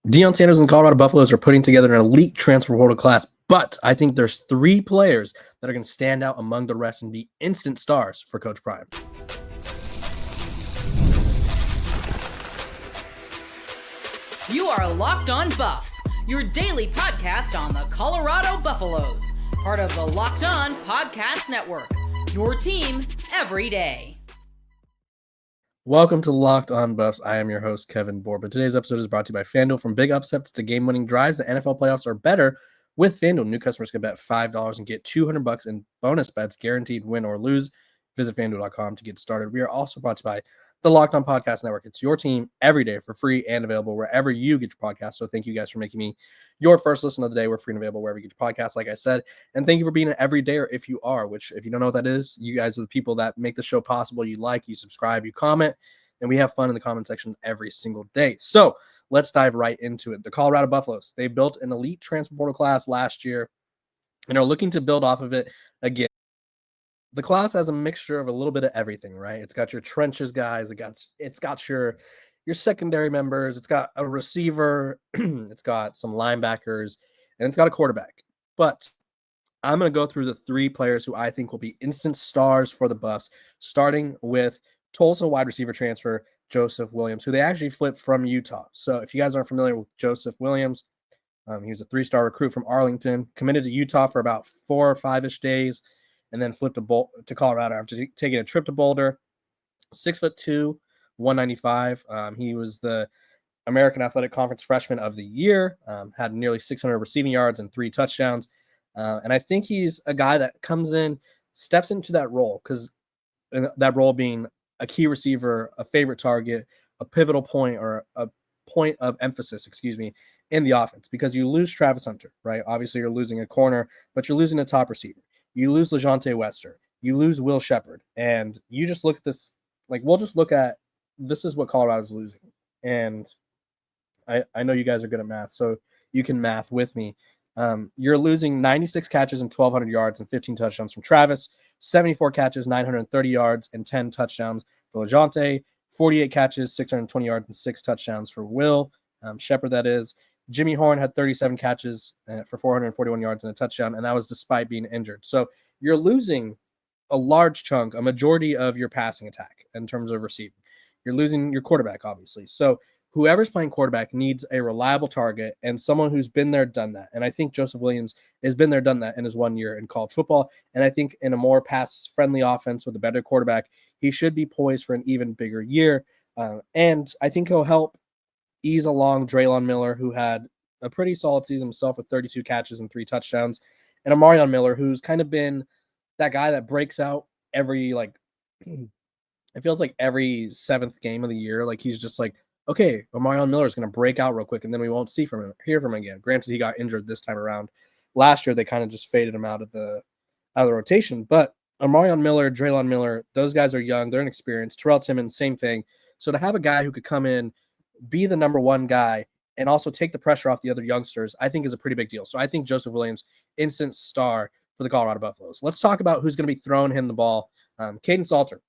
Deion Sanders and Colorado Buffaloes are putting together an elite transfer portal class, but I think there's three players that are going to stand out among the rest and be instant stars for Coach Prime. You are Locked On Buffs, your daily podcast on the Colorado Buffaloes, part of the Locked On Podcast Network, your team every day. Welcome to Locked On Buffs. I am your host, Kevin Borba. Today's episode is brought to you by FanDuel. From big upsets to game-winning drives, the NFL playoffs are better with FanDuel. New customers can bet $5 and get $200 in bonus bets, guaranteed win or lose. Visit FanDuel.com to get started. We are also brought to you by the Locked On Podcast Network. It's your team every day for free and available wherever you get your podcast. So thank you guys for making me your first listen of the day. We're free and available wherever you get your podcast, like I said. And thank you for being an everydayer if you are, which if you don't know what that is, you guys are the people that make the show possible. You like, you subscribe, you comment, and we have fun in the comment section every single day. So let's dive right into it. The Colorado Buffaloes, they built an elite transfer portal class last year and are looking to build off of it again. The class has a mixture of a little bit of everything, right? It's got your trenches guys, it's got your secondary members, it's got a receiver, it's got some linebackers, and it's got a quarterback. But I'm going to go through the three players who I think will be instant stars for the Buffs, starting with Tulsa wide receiver transfer Joseph Williams, who they actually flipped from Utah. So if you guys aren't familiar with Joseph Williams, he was a three-star recruit from Arlington, committed to Utah for about 4 or 5-ish days, and then flipped to Colorado after taking a trip to Boulder. 6'2", 195. He was the American Athletic Conference Freshman of the Year, had nearly 600 receiving yards and 3 touchdowns. And I think he's a guy that comes in, steps into that role, because that role being a key receiver, a favorite target, a pivotal point, or a point of emphasis, in the offense, because you lose Travis Hunter, right? Obviously, you're losing a corner, but you're losing a top receiver. You lose LeJounte Wester. You lose Will Shepard. And you just look at this, we'll just look at, this is what Colorado's losing. And I know you guys are good at math, so you can math with me. You're losing 96 catches and 1,200 yards and 15 touchdowns from Travis, 74 catches, 930 yards and 10 touchdowns for LeJounte, 48 catches, 620 yards and 6 touchdowns for Will Shepard, that is. Jimmy Horn had 37 catches for 441 yards and a touchdown, and that was despite being injured. So you're losing a large chunk, a majority of your passing attack in terms of receiving. You're losing your quarterback, obviously. So whoever's playing quarterback needs a reliable target and someone who's been there, done that. And I think Joseph Williams has been there, done that in his 1 year in college football. And I think in a more pass-friendly offense with a better quarterback, he should be poised for an even bigger year. And I think he'll help ease along Draylon Miller, who had a pretty solid season himself with 32 catches and 3 touchdowns, and Amarion Miller, who's kind of been that guy that breaks out every, it feels like every 7th game of the year. He's just okay, Amarion Miller is going to break out real quick, and then we won't hear from him again. Granted, he got injured this time around. Last year, they kind of just faded him out of the rotation. But Amarion Miller, Draylon Miller, those guys are young. They're inexperienced. Terrell Timmons, same thing. So to have a guy who could come in, be the number one guy, and also take the pressure off the other youngsters, I think is a pretty big deal. So I think Joseph Williams, instant star for the Colorado Buffaloes. Let's talk about who's going to be throwing him the ball. Caden Salter,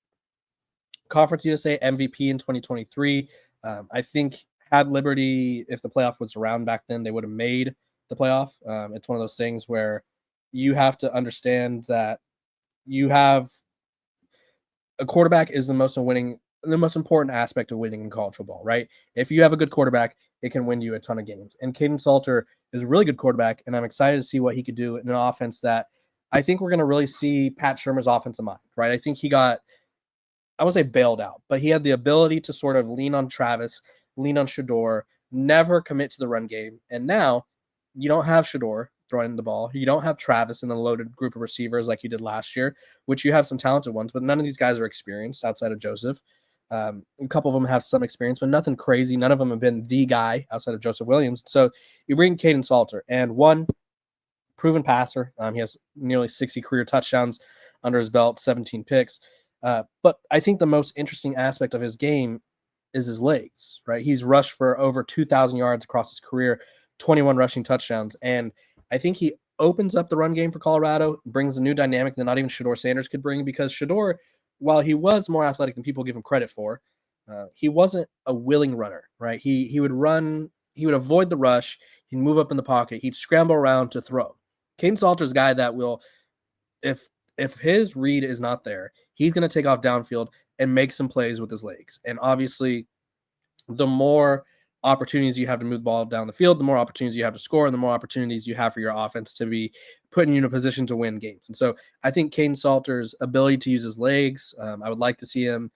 Conference USA MVP in 2023. I think had Liberty, if the playoff was around back then, they would have made the playoff. It's one of those things where you have to understand that you have a quarterback is the most important aspect of winning in college football, right? If you have a good quarterback, it can win you a ton of games. And Caden Salter is a really good quarterback, and I'm excited to see what he could do in an offense that I think we're going to really see Pat Shurmur's offensive mind, right? I think he got, I won't say bailed out, but he had the ability to sort of lean on Travis, lean on Shador, never commit to the run game. And now you don't have Shador throwing the ball. You don't have Travis in the loaded group of receivers like you did last year, which you have some talented ones, but none of these guys are experienced outside of Joseph. A couple of them have some experience, but nothing crazy. None of them have been the guy outside of Joseph Williams. So you bring Caden Salter, and one proven passer. He has nearly 60 career touchdowns under his belt, 17 picks. But I think the most interesting aspect of his game is his legs, right? He's rushed for over 2,000 yards across his career, 21 rushing touchdowns. And I think he opens up the run game for Colorado, brings a new dynamic that not even Shador Sanders could bring, because Shador, while he was more athletic than people give him credit for, he wasn't a willing runner, right? He would run he would avoid the rush. He'd move up in the pocket. He'd scramble around to throw. Kaidon Salter's a guy that will, if his read is not there, he's going to take off downfield and make some plays with his legs. And obviously, the more opportunities you have to move the ball down the field, the more opportunities you have to score, and the more opportunities you have for your offense to be putting you in a position to win games. And so I think Kaidon Salter's ability to use his legs, I would like to see him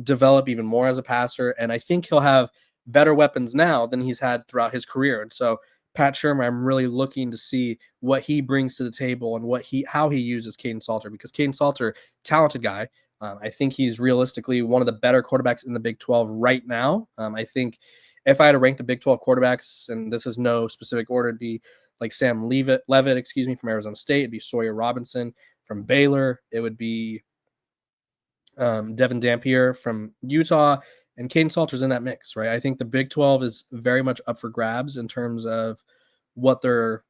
develop even more as a passer. And I think he'll have better weapons now than he's had throughout his career. And so Pat Shermer, I'm really looking to see what he brings to the table and how he uses Kaidon Salter, because Kaidon Salter, talented guy. I think he's realistically one of the better quarterbacks in the Big 12 right now. I think if I had to rank the Big 12 quarterbacks, and this is no specific order, it'd be like Sam Leavitt, from Arizona State. It'd be Sawyer Robinson from Baylor. It would be Devin Dampier from Utah, and Kaidon Salter's in that mix, right? I think the Big 12 is very much up for grabs in terms of what they're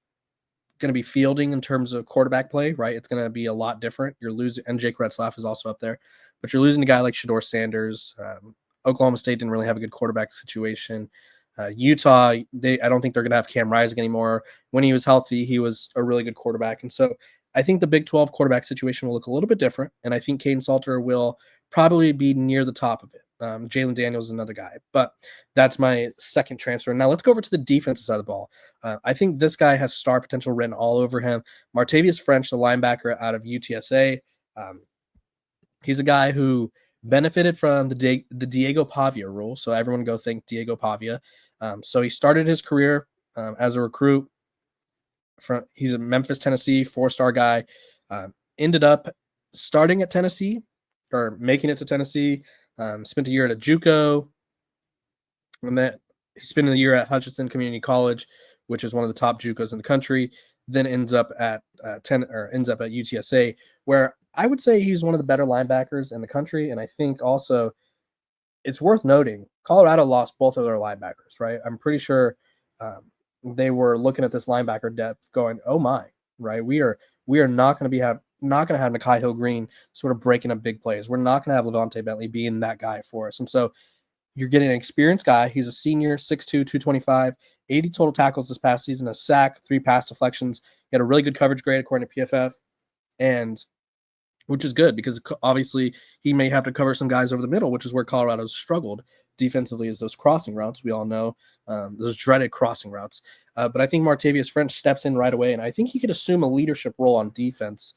going to be fielding in terms of quarterback play, right? It's going to be a lot different. You're losing, and Jake Retzlaff is also up there, but you're losing a guy like Shedeur Sanders. Oklahoma State didn't really have a good quarterback situation. Utah, I don't think they're going to have Cam Rising anymore. When he was healthy, he was a really good quarterback. And so I think the Big 12 quarterback situation will look a little bit different, and I think Kaidon Salter will probably be near the top of it. Jalen Daniels is another guy, but that's my second transfer. Now let's go over to the defensive side of the ball. I think this guy has star potential written all over him. Martavius French, the linebacker out of UTSA. He's a guy who benefited from the Diego Pavia rule. So everyone go think Diego Pavia. So he started his career as a recruit. He's a Memphis, Tennessee, 4-star guy. Ended up starting at Tennessee, or making it to Tennessee. Spent a year at a JUCO, and then he spent a year at Hutchinson Community College, which is one of the top JUCOs in the country. Then ends up at UTSA, where I would say he's one of the better linebackers in the country. And I think also it's worth noting Colorado lost both of their linebackers, right? I'm pretty sure they were looking at this linebacker depth, going, "Oh my!" Right? We are not going to have Nakai Hill-Green sort of breaking up big plays. We're not going to have Levante Bentley being that guy for us. And so you're getting an experienced guy. He's a senior, 6'2", 225, 80 total tackles this past season, a sack, 3 pass deflections. He had a really good coverage grade according to PFF, and which is good because obviously he may have to cover some guys over the middle, which is where Colorado's struggled defensively, is those crossing routes. We all know those dreaded crossing routes. But I think Martavius French steps in right away, and I think he could assume a leadership role on defense.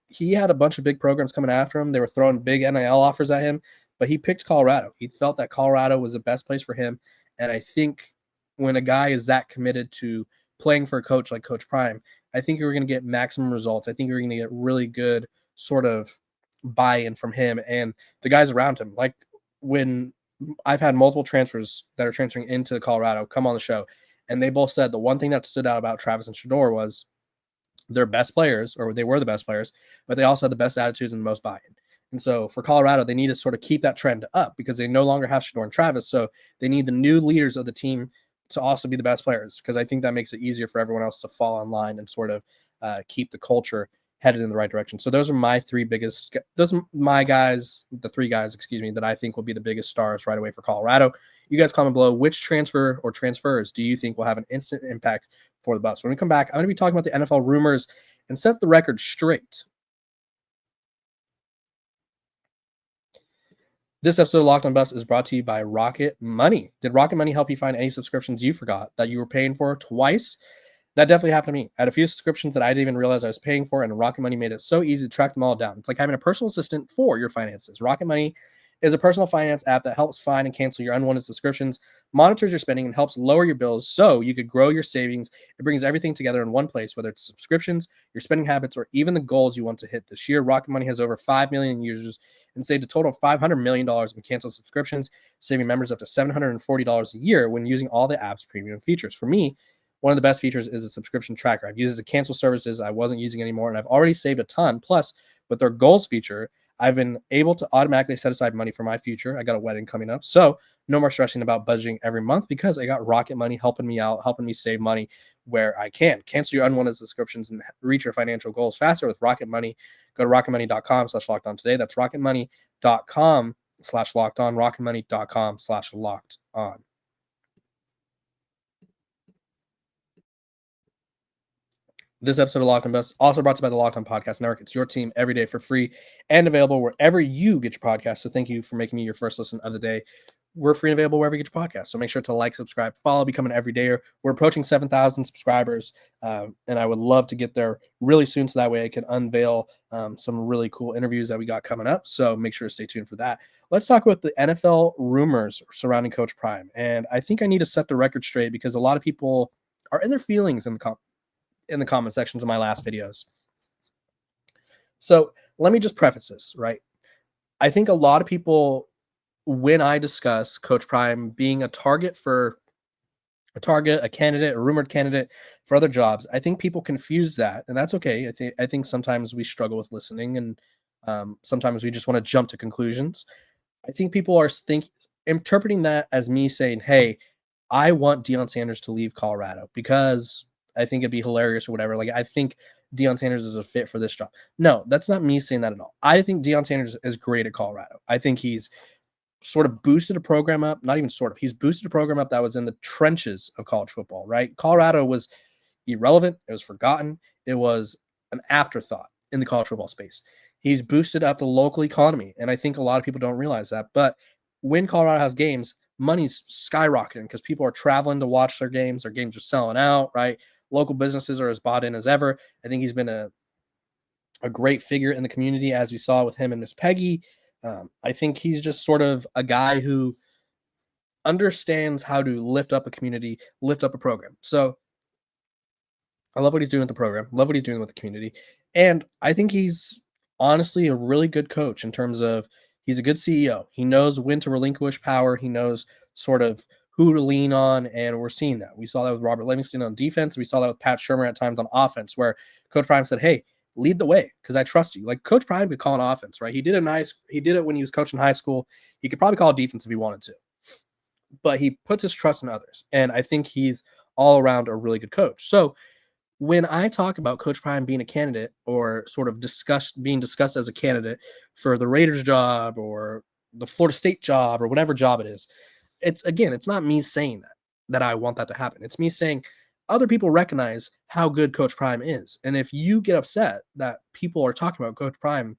He had a bunch of big programs coming after him. They were throwing big NIL offers at him, but he picked Colorado. He felt that Colorado was the best place for him. And I think when a guy is that committed to playing for a coach like Coach Prime, I think you're going to get maximum results. I think you're going to get really good sort of buy-in from him and the guys around him. Like when I've had multiple transfers that are transferring into Colorado come on the show, and they both said the one thing that stood out about Travis and Shedeur was they're best players, or they were the best players, but they also had the best attitudes and the most buy-in. And so for Colorado, they need to sort of keep that trend up because they no longer have Shedeur and Travis. So they need the new leaders of the team to also be the best players, because I think that makes it easier for everyone else to fall in line and sort of keep the culture headed in the right direction. So those are my three guys, that I think will be the biggest stars right away for Colorado. You guys comment below which transfer or transfers do you think will have an instant impact for the Buffs. When we come back, I'm going to be talking about the NFL rumors and set the record straight. This episode of Locked on Buffs is brought to you by Rocket Money. Did Rocket Money help you find any subscriptions you forgot that you were paying for twice? That definitely happened to me. I had a few subscriptions that I didn't even realize I was paying for, and Rocket Money made it so easy to track them all down. It's like having a personal assistant for your finances. Rocket Money is a personal finance app that helps find and cancel your unwanted subscriptions, monitors your spending, and helps lower your bills so you could grow your savings. It brings everything together in one place, whether it's subscriptions, your spending habits, or even the goals you want to hit this year. Rocket Money has over 5 million users and saved a total of $500 million in canceled subscriptions, saving members up to $740 a year when using all the app's premium features. For me, one of the best features is a subscription tracker. I've used it to cancel services I wasn't using anymore, and I've already saved a ton. Plus, with their goals feature, I've been able to automatically set aside money for my future. I got a wedding coming up, so no more stressing about budgeting every month because I got Rocket Money helping me out, helping me save money where I can. Cancel your unwanted subscriptions and reach your financial goals faster with Rocket Money. Go to rocketmoney.com/lockedon today. That's rocketmoney.com/lockedon, rocketmoney.com/lockedon. This episode of Locked On Buffs also brought to you by the Locked On Podcast Network. It's your team every day for free and available wherever you get your podcast. So thank you for making me your first listen of the day. We're free and available wherever you get your podcast. So make sure to like, subscribe, follow, become an everydayer. We're approaching 7,000 subscribers, and I would love to get there really soon so that way I can unveil some really cool interviews that we got coming up. So make sure to stay tuned for that. Let's talk about the NFL rumors surrounding Coach Prime. And I think I need to set the record straight because a lot of people are in their feelings in the comment sections of my last videos. So let me just preface this, right? I think a lot of people, when I discuss Coach Prime being a a candidate, a rumored candidate for other jobs, I think people confuse that, and that's okay. I think sometimes we struggle with listening, and sometimes we just want to jump to conclusions. I think people are interpreting that as me saying, "Hey, I want Deion Sanders to leave Colorado because I think it'd be hilarious or whatever. Like, I think Deion Sanders is a fit for this job." No, that's not me saying that at all. I think Deion Sanders is great at Colorado. I think he's sort of boosted a program up, not even sort of, he's boosted a program up that was in the trenches of college football, right? Colorado was irrelevant. It was forgotten. It was an afterthought in the college football space. He's boosted up the local economy, and I think a lot of people don't realize that. But when Colorado has games, money's skyrocketing because people are traveling to watch their games. Their games are selling out, right? Local businesses are as bought in as ever. I think he's been a great figure in the community, as we saw with him and Miss Peggy. I think he's just sort of a guy who understands how to lift up a community, lift up a program. So I love what he's doing with the program, love what he's doing with the community. And I think he's honestly a really good coach in terms of he's a good CEO. He knows when to relinquish power. He knows sort of who to lean on, and we're seeing that. We saw that with Robert Livingston on defense. We saw that with Pat Shermer at times on offense, where Coach Prime said, "Hey, lead the way because I trust you." Like Coach Prime could call an offense, right? He did it when he was coaching high school. He could probably call a defense if he wanted to, but he puts his trust in others, and I think he's all around a really good coach. So when I talk about Coach Prime being a candidate or sort of being discussed as a candidate for the Raiders job or the Florida State job or whatever job it is, it's not me saying that I want that to happen. It's me saying other people recognize how good Coach Prime is. And if you get upset that people are talking about Coach Prime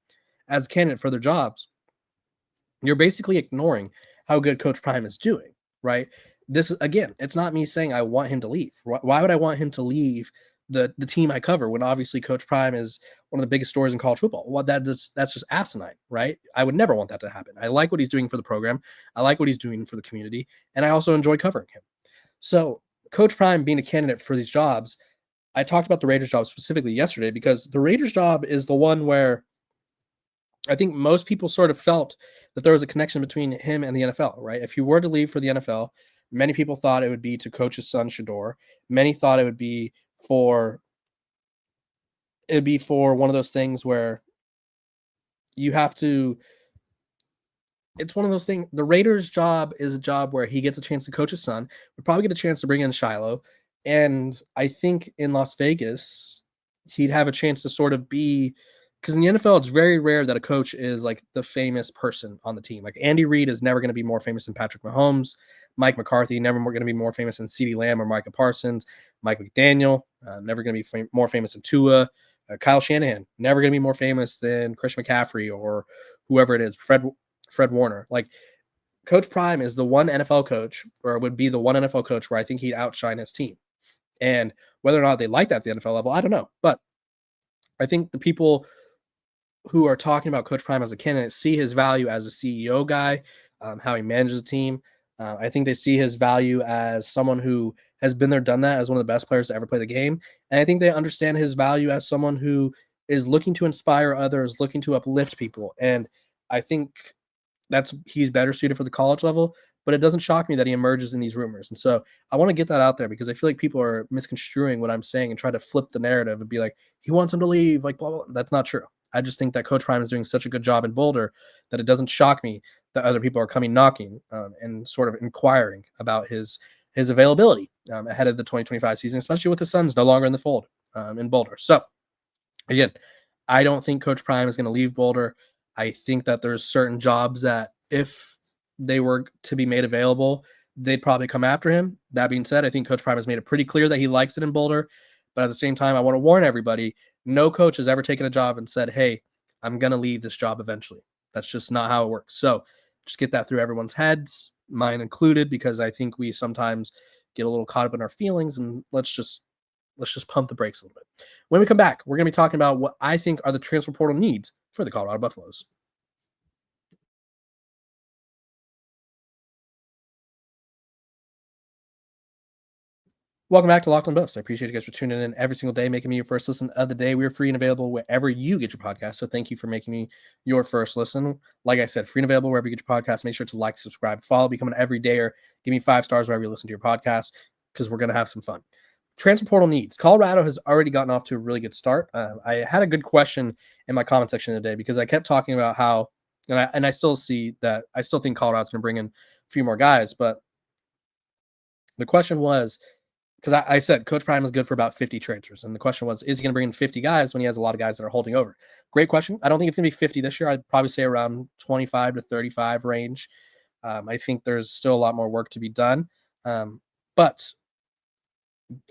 as a candidate for their jobs, you're basically ignoring how good Coach Prime is doing, right? It's not me saying I want him to leave. Why would I want him to leave the team I cover when obviously Coach Prime is one of the biggest stories in college football? Well, that's just asinine, right? I would never want that to happen. I like what he's doing for the program. I like what he's doing for the community, and I also enjoy covering him. So Coach Prime being a candidate for these jobs, I talked about the Raiders job specifically yesterday because the Raiders job is the one where I think most people sort of felt that there was a connection between him and the NFL, right? If he were to leave for the NFL, many people thought it would be to coach his son Shador. Many thought it would be for one of those things where you have to it's one of those things. The Raiders job is a job where he gets a chance to coach his son. Would probably get a chance to bring in Shiloh. And I think in Las Vegas, he'd have a chance to sort of be, because in the NFL, it's very rare that a coach is like the famous person on the team. Like Andy Reid is never going to be more famous than Patrick Mahomes. Mike McCarthy never going to be more famous than CeeDee Lamb or Micah Parsons. Mike McDaniel never going to be more famous than Tua. Kyle Shanahan never going to be more famous than Christian McCaffrey or whoever it is. Fred Warner. Like Coach Prime is the one NFL coach, or would be the one NFL coach where I think he'd outshine his team. And whether or not they like that at the NFL level, I don't know. But I think the people who are talking about Coach Prime as a candidate see his value as a CEO guy, how he manages a team. I think they see his value as someone who has been there, done that, as one of the best players to ever play the game. And I think they understand his value as someone who is looking to inspire others, looking to uplift people. And I think he's better suited for the college level, but it doesn't shock me that he emerges in these rumors. And so I want to get that out there because I feel like people are misconstruing what I'm saying and try to flip the narrative and be like, he wants him to leave, like blah, blah, blah. That's not true. I just think that Coach Prime is doing such a good job in Boulder that it doesn't shock me that other people are coming knocking and sort of inquiring about his availability ahead of the 2025 season, especially with his sons no longer in the fold in Boulder. So again, I don't think Coach Prime is going to leave Boulder. I think that there's certain jobs that if they were to be made available, they'd probably come after him. That being said, I think Coach Prime has made it pretty clear that he likes it in Boulder. But at the same time, I want to warn everybody, no coach has ever taken a job and said, hey, I'm going to leave this job eventually. That's just not how it works. So just get that through everyone's heads, mine included, because I think we sometimes get a little caught up in our feelings, and let's just pump the brakes a little bit. When we come back, we're going to be talking about what I think are the transfer portal needs for the Colorado Buffaloes. Welcome back to Locked on Buffs. I appreciate you guys for tuning in every single day, making me your first listen of the day. We're free and available wherever you get your podcast. So thank you for making me your first listen. Like I said, free and available wherever you get your podcast. Make sure to like, subscribe, follow, become an everydayer. Give me 5 stars wherever you listen to your podcast, because we're going to have some fun. Transfer portal needs. Colorado has already gotten off to a really good start. I had a good question in my comment section today, because I kept talking about how, and I still see that, I still think Colorado's going to bring in a few more guys, but the question was, because I said Coach Prime is good for about 50 transfers. And the question was, is he going to bring in 50 guys when he has a lot of guys that are holding over? Great question. I don't think it's going to be 50 this year. I'd probably say around 25 to 35 range. I think there's still a lot more work to be done. But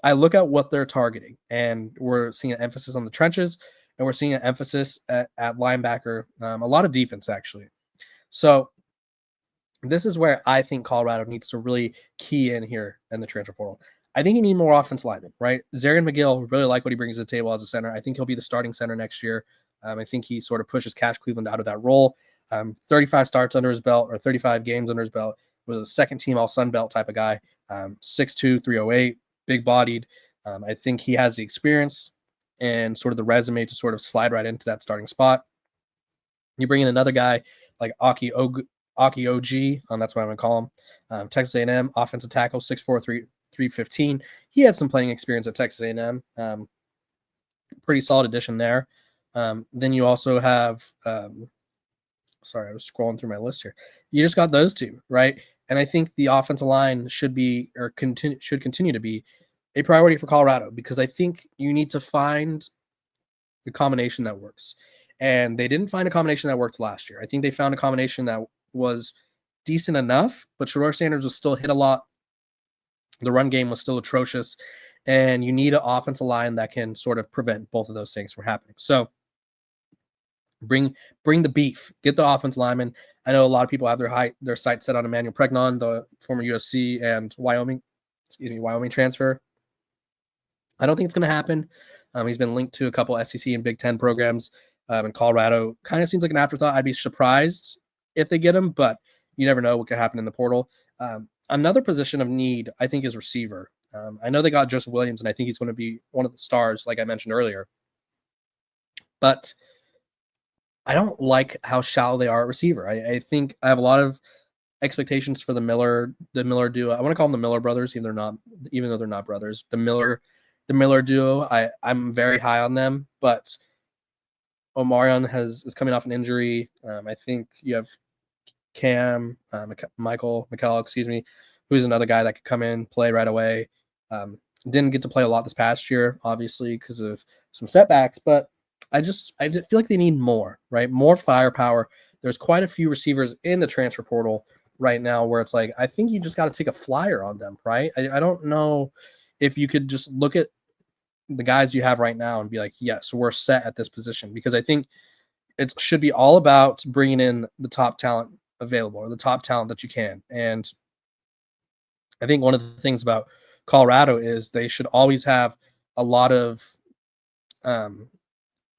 I look at what they're targeting, and we're seeing an emphasis on the trenches, and we're seeing an emphasis at linebacker, a lot of defense, actually. So this is where I think Colorado needs to really key in here in the transfer portal. I think you need more offensive linemen, right? Zarian McGill, really like what he brings to the table as a center. I think he'll be the starting center next year. I think he sort of pushes Cash Cleveland out of that role. 35 starts under his belt, or 35 games under his belt. Was a second team all Sun Belt type of guy. 6'2", 308, big bodied. I think he has the experience and sort of the resume to sort of slide right into that starting spot. You bring in another guy like Aki OG, that's what I'm going to call him. Texas A&M, offensive tackle, 6'4", 315. He had some playing experience at Texas A&M. Pretty solid addition there. Then you also have, sorry, I was scrolling through my list here. You just got those two, right? And I think the offensive line should continue to be a priority for Colorado, because I think you need to find the combination that works. And they didn't find a combination that worked last year. I think they found a combination that was decent enough, but Shedeur Sanders was still hit a lot. The run game was still atrocious, and you need an offensive line that can sort of prevent both of those things from happening. So bring the beef, get the offensive lineman. I know a lot of people have their sights set on Emmanuel Pregnon, the former USC and Wyoming transfer. I don't think it's going to happen. He's been linked to a couple SEC and Big Ten programs, and Colorado kind of seems like an afterthought. I'd be surprised if they get him, but you never know what could happen in the portal. Another position of need, I think, is receiver. I know they got Joseph Williams, and I think he's going to be one of the stars, like I mentioned earlier. But I don't like how shallow they are at receiver. I think I have a lot of expectations for the Miller duo. I want to call them the Miller brothers, even though they're not brothers. The Miller duo. I'm very high on them, but Omarion is coming off an injury. I think you have Cam, Michael McCall, who's another guy that could come in, play right away. Didn't get to play a lot this past year, obviously, because of some setbacks, but I just feel like they need more, right? More firepower. There's quite a few receivers in the transfer portal right now where it's like, I think you just got to take a flyer on them, right? I don't know if you could just look at the guys you have right now and be like, yes, we're set at this position, because I think it should be all about bringing in the top talent available, or the top talent that you can. And I think one of the things about Colorado is they should always have a lot of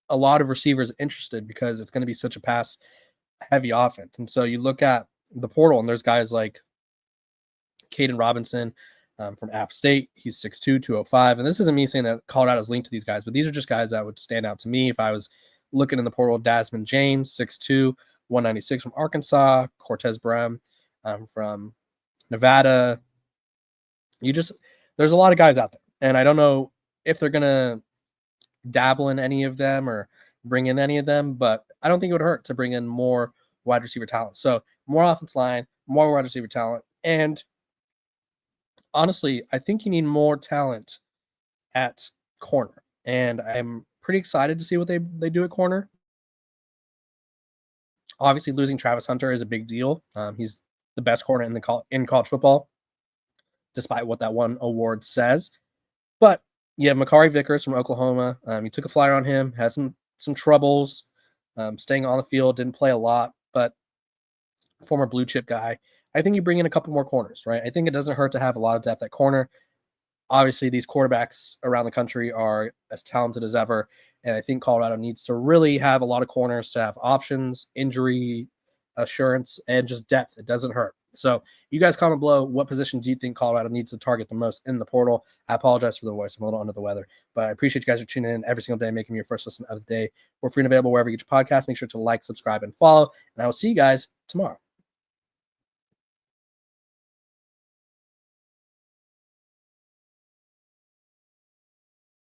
receivers interested, because it's going to be such a pass heavy offense. And so you look at the portal, and there's guys like Caden Robinson from App State. He's 6'2", 205. And this isn't me saying that Colorado's linked to these guys, but these are just guys that would stand out to me if I was looking in the portal. Desmond James, 6'2", 196 from Arkansas. Cortez Brem from Nevada. There's a lot of guys out there, and I don't know if they're going to dabble in any of them or bring in any of them, but I don't think it would hurt to bring in more wide receiver talent. So more offense line, more wide receiver talent. And honestly, I think you need more talent at corner. And I'm pretty excited to see what they do at corner. Obviously, losing Travis Hunter is a big deal. He's the best corner in college football, despite what that one award says. But You have Makari Vickers from Oklahoma. You took a flyer on him, had some troubles staying on the field, didn't play a lot, but former blue chip guy. I think you bring in a couple more corners, right? I think it doesn't hurt to have a lot of depth at corner. Obviously, these quarterbacks around the country are as talented as ever, and I think Colorado needs to really have a lot of corners to have options, injury assurance, and just depth. It doesn't hurt. So you guys comment below, what position do you think Colorado needs to target the most in the portal? I apologize for the voice. I'm a little under the weather, but I appreciate you guys for tuning in every single day, making me your first listen of the day. We're free and available wherever you get your podcast. Make sure to like, subscribe, and follow, and I will see you guys tomorrow.